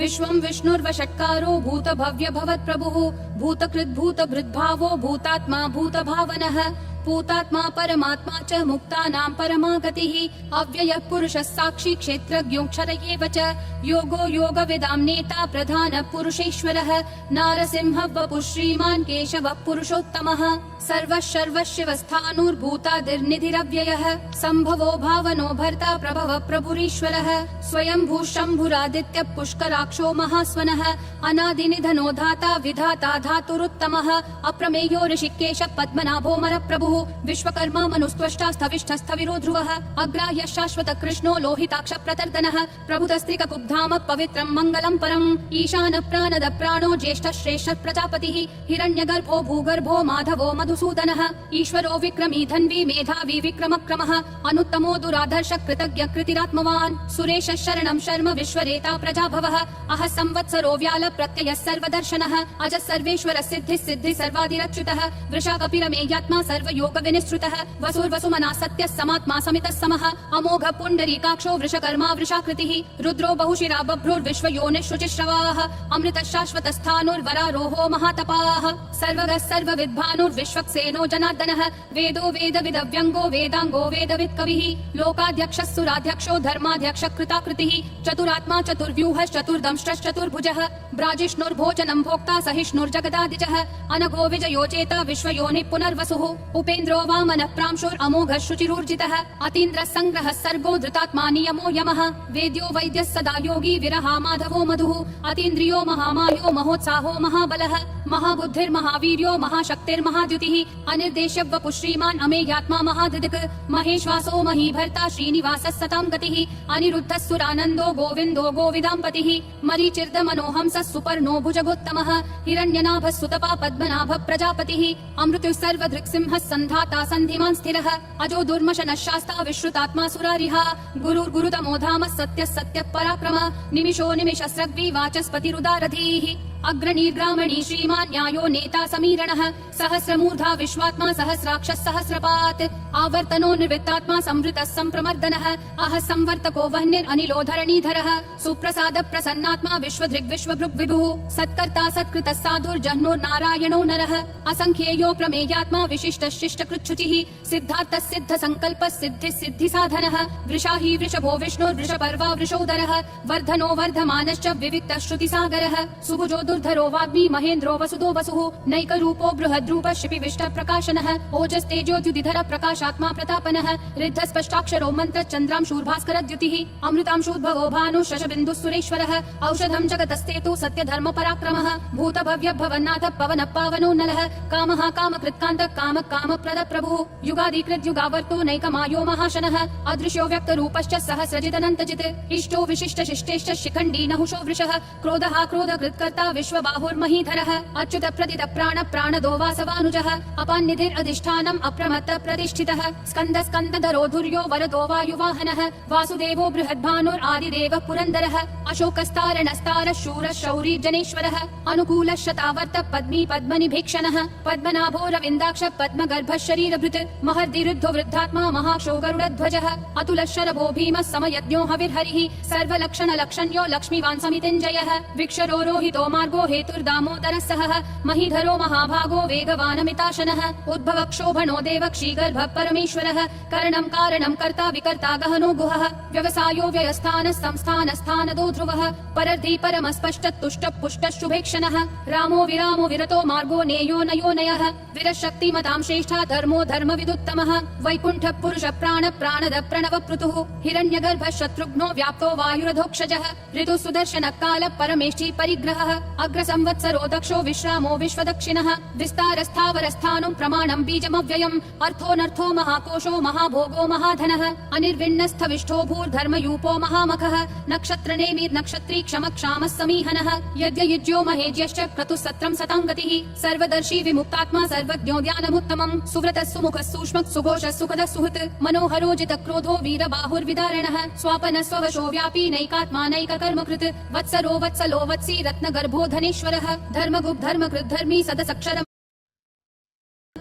विश्वं विष्णुर्वषट्कारो भूतभव्य भवत्प्रभुः भूतकृद्भूतभृद्भावो भूतात्मा भूतभावनः भूतात्मा परमात्मा च मुक्तानां परमा गतिः अव्ययः पुरुषः साक्षी क्षेत्रज्ञोऽक्षर एव च योगो योगविदां नेता प्रधानः पुरुषेश्वरः नारसिंहः वपुः श्रीमान् केशवः पुरुषोत्तमः सर्वः सर्वशिवस्थाणुर्भूतादिर्निधिरव्ययः सम्भवो भावनो भर्ता प्रभवः प्रभुरीश्वरः स्वयंभू शम्भुरादित्यः पुष्कराक्षो महास्वनः अनादिनिधनो धाता विधाता धातुरुत्तमः अप्रमेयो ऋषिकेशः पद्मनाभोमरः प्रभुः विश्वकर्मा मनुस्त्वष्टा स्थविष्ठस्थविरो ध्रुवः अग्राह्यः शाश्वत कृष्णो लोहिताक्ष प्रतर्दनः प्रभुतस्त्रिक कुब्धाम पवित्रं मङ्गलं परम् ईशानः प्राणद प्राणो ज्येष्ठः श्रेष्ठः प्रजापतिः हिरण्यगर्भो भूगर्भो माधवो मधुसूदनः ईश्वरो विक्रमी धन्वी मेधावी विक्रमक्रमः अनुत्तमो दुराधर्ष कृतज्ञ कृतिरात्मवान् सुरेशः शरणं शर्म विश्वरेता प्रजाभवः अह संवत्सरो व्याल प्रत्ययः सर्वदर्शनः अजः सर्वेश्वर सिद्धिः सिद्धिः सर्वादिरच्युतः वृषा कपिरमेयात्मा सर्वयोग विनिश्रुतः वसुर्वसुमना सत्यः समात्मा समितः समः अमोघ पुण्डरीकाक्षो वृषकर्मा वृषाकृतिः रुद्रो बहुशिरा बभ्रुर्विश्वयोनिः शुचिश्रवाः अमृतः शाश्वतस्थानुर्वरारोहो महातपाः सर्वगः सर्वविद्भानुर्विश्वक्सेनो जनार्दनः वेदो वेदविदव्यङ्गो वेदाङ्गो वेदवित्कविः लोकाध्यक्षः सुराध्यक्षो धर्माध्यक्षः कृताकृतिः चतुरात्मा चतुर्व्यूहश्चतुर्दंष्ट्रश्चतुर्भुजः ब्राजिष्णुर्भोजनं भोक्ता सहिष्णुर्जगदादिजः अनघो विजयो चेता विश्वयोनिः पुनर्वसुः उपेन्द्रो वामनः प्रांशुरमोघः शुचिरूर्जितः अतीन्द्रः सङ्ग्रहः सर्गो धृतात्मा नियमो यमः वेद्यो वैद्यः सदा योगी विरहा माधवो मधुः अतीन्द्रियो महामायो महोत्साहो महाबलः महाबुद्धिर्महावीर्यो महाशक्तिर्महाद्युतिः अनिर्देश्य वपुः श्रीमान् अमेयात्मा महादिक् महेश्वासो महीभर्ता श्रीनिवासः सतां गतिः अनिरुद्धः सुरानन्दो गोविन्दो गोविदाम्पतिः मरीचिर्दमनोहंसः सुपर्णो भुजगोत्तमः हिरण्यनाभः सुतपा पद्मनाभः प्रजापतिः अमृतुः सर्वदृक्सिंहः सन्धाता सन्धिमान् स्थिरः अजो दुर्मशनः शास्ता विश्रुतात्मा सुरारिः गुरुर्गुरुतमो धामः सत्यः सत्यः पराक्रमः निमिषो निमिषस्रग्वी वाचस्पतिरुदारधीः अग्रणीर्ग्रामणी श्रीमान् न्यायो नेता समीरणः सहस्रमूर्धा विश्वात्मा सहस्राक्षः सहस्रपात् आवर्तनो निर्वृत्तात्मा संवृतः सम्प्रमर्दनः अह संवर्तको वह्निरनिलो धरणीधरः सुप्रसाद प्रसन्नात्मा विश्वदृग्विश्वभृग् विभुः सत्कर्ता सत्कृतः साधुर्जह्नुर्नारायणो नरः असंख्येयो प्रमेयात्मा विशिष्टः शिष्टकृच्छुचिः सिद्धार्थः सिद्ध संकल्पः सिद्धिः सिद्धिसाधनः वृषाही वृषभो विष्णुर्वृषपर्वा वृषोदरः वर्धनो वर्धमानश्च विविक्तः श्रुतिसागरः सुभुजो दुर्धरो वाग्मी महेन्द्रो वसुदो वसुः नैकरूपो बृहद्रूपः शिपिविष्टः प्रकाशनः ओजस्तेजोद्युतिधर प्रकाशात्मा प्रतापनः ऋद्धः स्पष्टाक्षरो मन्त्रश्चन्द्रांशूर्भास्करद्युतिः अमृतांशूद्भवो भानुः शशबिन्दुः सुरेश्वरः औषधं जगतस्तेतु सत्यधर्म पराक्रमः भूतभव्य भवन्नाथ पवनः पावनो नलः कामः कामकृत्कान्तः काम कामप्रद प्रभुः युगादिकृत् युगावर्तो नैकमायो महाशनः अदृश्यो व्यक्तरूपश्च सहस्रजिदनन्तजित् इष्टो विशिष्ट शिष्टेश्च शिखण्डी नहुषो वृषः क्रोधः क्रोधकृत्कर्ता विश्वबाहुर्महीधरः अच्युत प्रदित प्राण प्राणदो वासवानुजः अपान्निधिरधिष्ठानम् अप्रमत्त प्रतिष्ठितः स्कन्द स्कन्दधरो धुर्यो वरदो वायुवाहनः वासुदेवो बृहद्भानुरादिदेवः पुरन्दरः अशोकस्तारणस्तारः शूरः शौरी जनेश्वरः अनुकूलः शतावर्त पद्मी पद्मनिभीक्षणः पद्मनाभो रविन्दाक्ष पद्मगर्भः शरीरभृत् महर्दिरुद्धो वृद्धात्मा महाक्षो गरुडध्वजः अतुलः शरभो भीमः समयज्ञो हविर्हरिः सर्वलक्षण लक्षण्यो लक्ष्मीवान् समितिञ्जयः विक्षरो रोहितो मार्गो हेतुर्दामोदरः सहः महीधरो महाभागो वेगवानमिताशनः उद्भवक्षोभणो देवक्षीगर्भः परमेश्वरः करणं कारणं कर्ता विकर्ता गहनो गुहः व्यवसायो व्ययस्थानः संस्थानस्थानदो ध्रुवः परर्धि परमस्पष्ट तुष्ट पुष्ट शुभेक्षणः रामो विरामो विरतो मार्गो नेयो नयो नयः विरशक्तिमतां श्रेष्ठा धर्मो धर्मविदुत्तमः वैकुण्ठ पुरुष प्राण प्राणद प्रणव पृतुः हिरण्यगर्भः शत्रुघ्नो व्याप्तो वायुरधोक्षजः ऋतु सुदर्शन काल परमेष्ठी परिग्रहः अग्रसंवत्सरो दक्षो विश्रामो विश्वदक्षिणः विस्तारस्थावरस्थानं प्रमाणं बीजमव्ययम् अर्थोऽनर्थो महाकोशो महाभोगो महाधनः अनिर्विण्णस्थविष्ठो भूर्धर्मयूपो महामखः नक्षत्रनेमिर्नक्षत्री क्षमक्षामः समीहनः यज्ञयुज्यो महेज्यश्च क्रतुसत्रं सताङ्गतिः सर्वदर्शी विमुक्तात्मा सर्वज्ञो ज्ञानमुत्तमम् सुव्रतः सुमुखः सूक्ष्मः सुघोषः सुखदः सुहृत् मनोहरो जितक्रोधो वीरबाहुर्विदारणः स्वापनः स्ववशो व्यापी नैकात्मा नैककर्मकृत् वत्सरो वत्सलो वत्सी रत्नगर्भो धनेश्वरः धर्मगुप् धर्मकृत् धर्मी सदसक्षरम्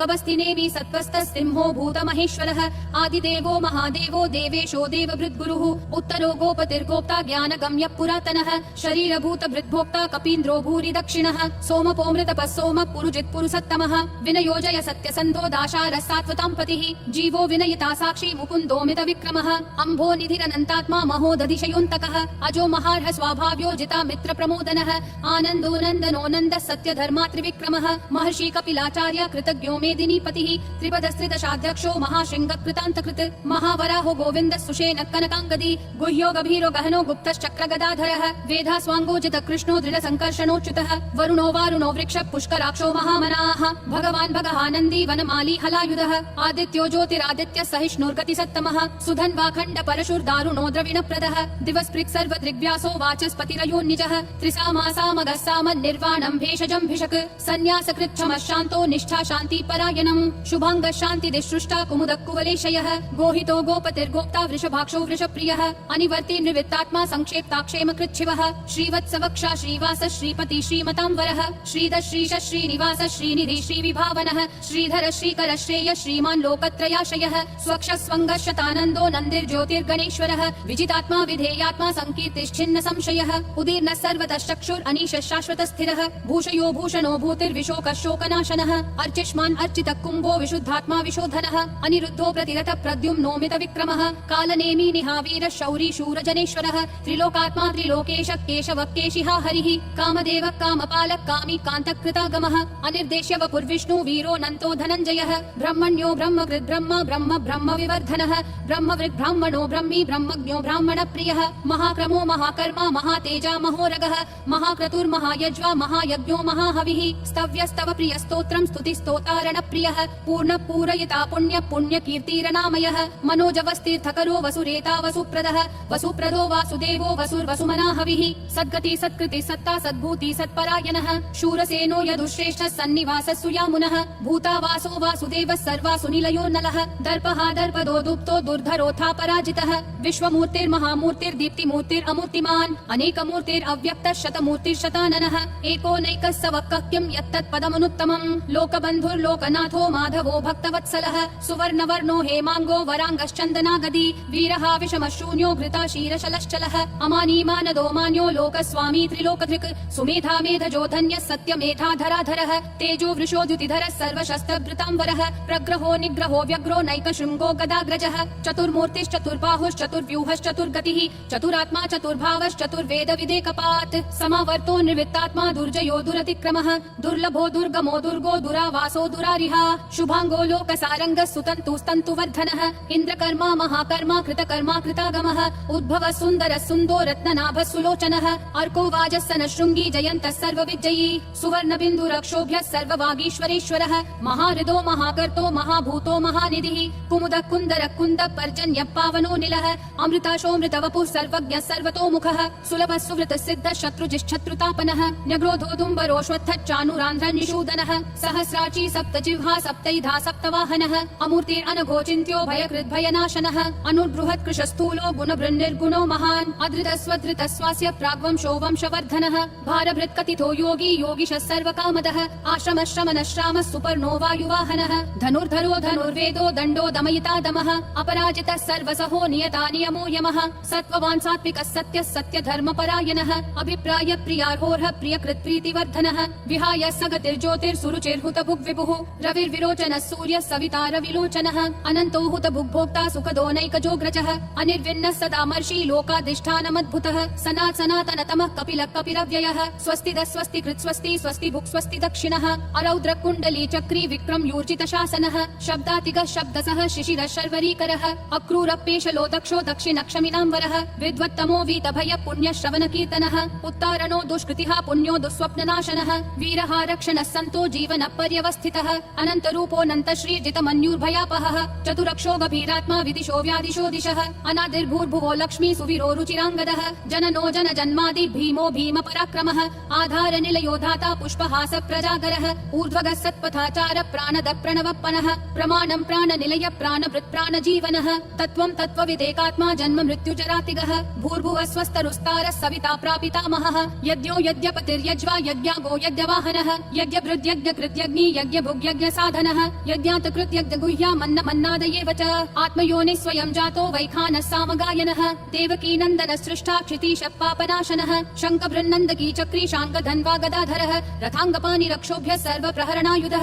कबस्तिनेमि सत्त्वस्तसिंहो भूतमहेश्वरः आदिदेवो महादेवो देवेशो देवभृद्गुरुः उत्तरो गोपतिर्गोप्ता ज्ञानगम्यः पुरातनः शरीरभूतभृद्भोक्ता कपीन्द्रो भूरि दक्षिणः सोमपोमृतपः सोमः पुरुजित्पुरुसत्तमः विनयोजय सत्यसन्धो दाशारः सात्वतां पतिः जीवो विनयिता साक्षी मुकुन्दोमित विक्रमः अम्भो निधिरनन्तात्मा महोदधिशयोऽन्तकः अजो महार्ह स्वाभाव्यो जिता मित्र प्रमोदनः आनन्दो नन्दनो नन्दः सत्यधर्मा त्रिविक्रमः महर्षि कपिलाचार्य कृतज्ञो मेदिनीपतिः त्रिपदस्त्रिदशाध्यक्षो महाशृङ्गः कृतान्तकृत् महावराहो गोविन्दः सुषेणः कनकाङ्गदी गुह्यो गभीरो गहनो गुप्तश्चक्रगदाधरः वेधा स्वाङ्गोजित कृष्णो दृढसङ्कर्षणोच्युतः वरुणो वारुणो वृक्षः पुष्कराक्षो महामनाः भगवान् भगहानन्दी वनमाली हलायुधः आदित्यो ज्योतिरादित्यः सहिष्णुर्गतिसत्तमः सुधन्वाखण्ड परशुर्दारुणो द्रविणप्रदः दिवस्पृक् सर्वदृग्व्यासो वाचस्पतिरयोन्निजः त्रिसामासामगः सामन्निर्वाणम् भेषजम् भिषक् सन्न्यासकृच्छमः शान्तो निष्ठा शान्तिपरायणम् शुभाङ्गः शान्तिदिसृष्टा कुमुदः कुवलेशयः गोहितो गोपतिर्गोप्ता वृषभाक्षो वृषप्रियः अनिवर्ति निवृत्तात्मा संक्षेप्ताक्षेम कृच्छिवः श्रीवत्सवक्षा श्रीवास श्रीपति श्रीमताम्बरः श्रीधर श्रीश श्रीनिवास श्रीनिधि श्रीविभावनः श्रीधर श्रीकर श्रेय श्रीमान् लोकत्रयाशयः स्वक्ष स्वङ्गः शतानन्दो नन्दिर्ज्योतिर्गणेश्वरः विजितात्मा विधेयात्मा सङ्कीर्तिश्छिन्न संशयः उदीर्णः सर्वतः चक्षुरनीशः शाश्वतस्थिरः भूषयो भूषणो भूतिर्विशोकः शोकनाशनः अर्चिष्मान् अर्चितः कुम्भो विशुद्धात्मा विशोधनः अनिरुद्धो प्रतिरतः प्रद्युम्नोमित विक्रमः कालनेमी निहावीरः शौरी शूरजनेश्वरः त्रिलोकात्मा त्रिलोकेशः केशवः केशिहा हरिः कामदेवः कामपालः कामी कान्तकृतागमः अनिर्देश्य वपुर्विष्णु वीरो नन्तो धनञ्जयः ब्रह्मण्यो ब्रह्मकृद् ब्रह्म ब्रह्म ब्रह्म विवर्धनः ब्रह्मवृद् ब्राह्मणो ब्रह्मी ब्रह्मज्ञो ब्राह्मणप्रियः महाक्रमो महाकर्मा महातेजा महोरगः महाक्रतुर्महायज्वा महायज्ञो महाहविः स्तव्यस्तव प्रियस्तोत्रम् स्तुतिस्तोतारणप्रियः पूर्ण पूरयिता पुण्य पुण्यकीर्तिरनामयः मनोजवस्तीर्थकरो वसुरेता वसुप्रदः वसुप्रदो वासुदेवो वसुर्वसुमनाहविः सद्गति सत्कृति सत्ता सद्भूति सत्परायणः शूरसेनो यदुश्रेष्ठः सन्निवासः सुयामुनः भूतावासो वासुदेवः सर्वासु निलयो नलः दर्पः दर्पदो दुप्तो दुर्धरोऽथा पराजितः विश्वमूर्तिर्महामूर्तिर्दीप्तिमूर्तिरमूर्तिमान् अनेकमूर्तिरव्यक्तः शतमूर्तिर्शताननः एकोनैकः सवक्कः किं यत्तत्पदमनुत्तमम् लोकबन्धुर्लोकनाथो माधवो भक्तवत्सलः सुवर्णवर्णो हेमाङ्गो वराङ्गश्चन्दनागदी वीरः विषमशून्यो घृता क्षीरशलश्चलः अमानीमानदो मान्यो लोकस्वामी त्रिलोकधृक् सुमेधा मेधजो धन्यः सत्यमेधाधराधरः तेजो वृषोद्युतिधरः सर्वशस्त्रभृताम्बरः प्रग्रहो निग्रहो व्यग्रो नैकशृङ्गो गदाग्रजः चतुर्मूर्तिश्चतुर्बाहुश्चतुर्व्यूहश्चतुर्गतिः चतुरात्मा चतुर्भावश्चतुर्वेद विदेकपात् समावर्तो निवृत्तात्मा दुर्जयो दुरतिक्रमः दुर्लभो दुर्गमो दुर्गो दुरावासो दुरारिहा शुभाङ्गो लोकसारङ्गः सुतन्तुस्तन्तुवर्धनः इन्द्रकर्मा महाकर्मा कृतकर्मा कृतागमः उद्भवः सुन्दरः सुन्दो रत्ननाभः सुलोचनः अर्को वाजस्सन शृङ्गी जयन्तः सर्वविजयी सुवर्णबिन्दुरक्षोभ्यः सर्ववागीश्वरेश्वरः महाहृदो महाकर्तो महाभूतो महानिधिः कुमुदः कुन्दरः कुन्दः पर्जन्यः पावनो निलः अमृताशोऽमृतवपुः सर्वज्ञः सर्वतोमुखः सुलभः सुवृतः सिद्धः शत्रुजिश्शत्रुतापनः न्यग्रोधोदुम्बरोऽश्वत्थः चाणूरान्ध्रनिषूदनः सहस्राची सप्तजिह्वा सप्तैधा सप्तवाहनः अमूर्तिरनघोचिन्त्यो भयकृद्भयनाशनः अनुर्बृहत् कृशस्थूलो गुणभृन्निर्गुणो महान् अधृतस्वधृतस्वास्य प्राग्वंशो वंशवर्धनः भारभृत्कथितो योगी योगिशः सर्वकामदः आश्रमः श्रमणः श्रामः सुपर्णो वायुवाहनः धनुर्धरो धनुर्वेदो दण्डो दमयिता दमः अपराजितः सर्वसहो नियता नियमो यमः सत्त्ववान् सात्विकः सत्यः सत्यधर्मपरायणः अभिप्राय प्रियार्होर्ह प्रियकृत्प्रीतिवर्धनः विहाय सगतिर्ज्योतिर्सुरुचिर्हुतभुग्विभुः रविर्विरोचनः सूर्यः सविता रविलोचनः अनन्तो हुतभुग्भोक्ता सुखदोनैकजोग्रजः अनिर्विन्नः सदामर्षि लोकाधिष्ठानमद्भुतः सनातनतमः कपिलः कपिरव्ययः स्वस्तिदः स्वस्ति कृत्स्वस्ति स्वस्ति भुक् स्वस्ति दक्षिणः अरौद्र कुण्डली चक्री विक्रम यूर्जित शासनः शब्दातिगः शब्दसः शिशिरः शर्वरीकरः अक्रूरपेशलो दक्षो दक्षिणक्षमिनाम्बरः विद्वत्तमो वीतभय पुण्यश्रवण कीर्तनः उत्तारणो दुष्कृतिः पुण्यो दुःस्वप्ननाशनः वीरः रक्षणः सन्तो जीवन पर्यवस्थितः अनन्तरूपोऽनन्त श्रीर्जितमन्युर्भयापहः चतुरक्षो गभीरात्मा विदिशो व्यादिशो दिशः अनादिर्भूर्भुवो लक्ष्मी सुवीरो रुचिराङ्गदः जननो जन जन्मादि भीमो भीम पराक्रमः आधार निलयो धाता पुष्पहास प्रजागरः ऊर्ध्वगः सत्पथाचार प्राणद प्रणवप्पनः प्रमाणं प्राणनिलय प्राणभृत् प्राणजीवनः तत्त्वं तत्त्वविदेकात्मा जन्म मृत्युजरातिगः भूर्भुवः स्वस्तरुस्तारः सविता प्रापितामहः यज्ञो यज्ञपतिर्यज्वा यज्ञागो यज्ञवाहनः यज्ञभृद्यज्ञकृद्यग्नि यज्ञभुग् यज्ञ साधनः यज्ञात् कृत्यज्ञ गुह्यामन्न मन्नादयेव च आत्मयोनिः स्वयं जातो वैखानः सामगायनः देवकी नन्दन सृष्टा क्षितीश पापनाशनः शङ्ख बृन्नन्दकी चक्री शाङ्ग धन्वा गदाधरः रथाङ्गपाणि रक्षोभ्यः सर्वप्रहरणायुध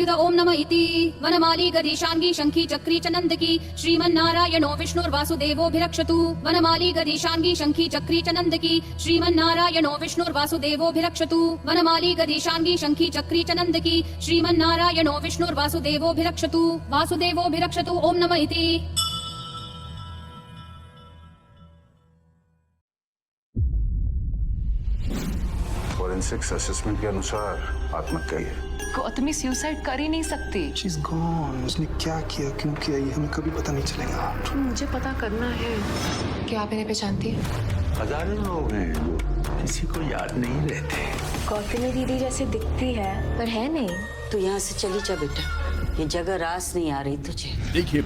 ॐ नम इति वनमाली गदीशाङ्गी शङ्खी चक्री च नन्दकी श्रीमन्नारायणो विष्णुर्वासुदेवोऽभिरक्षतु वनमाली गदीशाङ्गी शङ्खी चक्री च नन्दकी श्रीमन्नारायणो विष्णुर्वासुदेवोऽभिरक्षतु वनमाली गदीशाङ्गी शङ्खी चक्री च नन्दकी श्रीमन्नारायणो विष्णुर्वासुदेवोऽभिरक्षतु वासुदेवोऽभिरक्षतु ॐ नम इति। फॉरेंसिक्स असेसमेंट के अनुसार आत्महत्या ही है। गौतमी सुसाइड कर ही नहीं सकती। She's gone. उसने क्या किया, क्यों किया, ये हमें कभी पता नहीं चलेगा। मुझे पता करना है। क्या आप इन्हें पहचानती है? हजारों लोग हैं जो किसी को याद नहीं रहते। गौतमी दीदी जैसे दिखती है पर है नहीं। तू यहाँ से चली जा बेटा, ये जगह रास नहीं आ रही तुझे। देखिए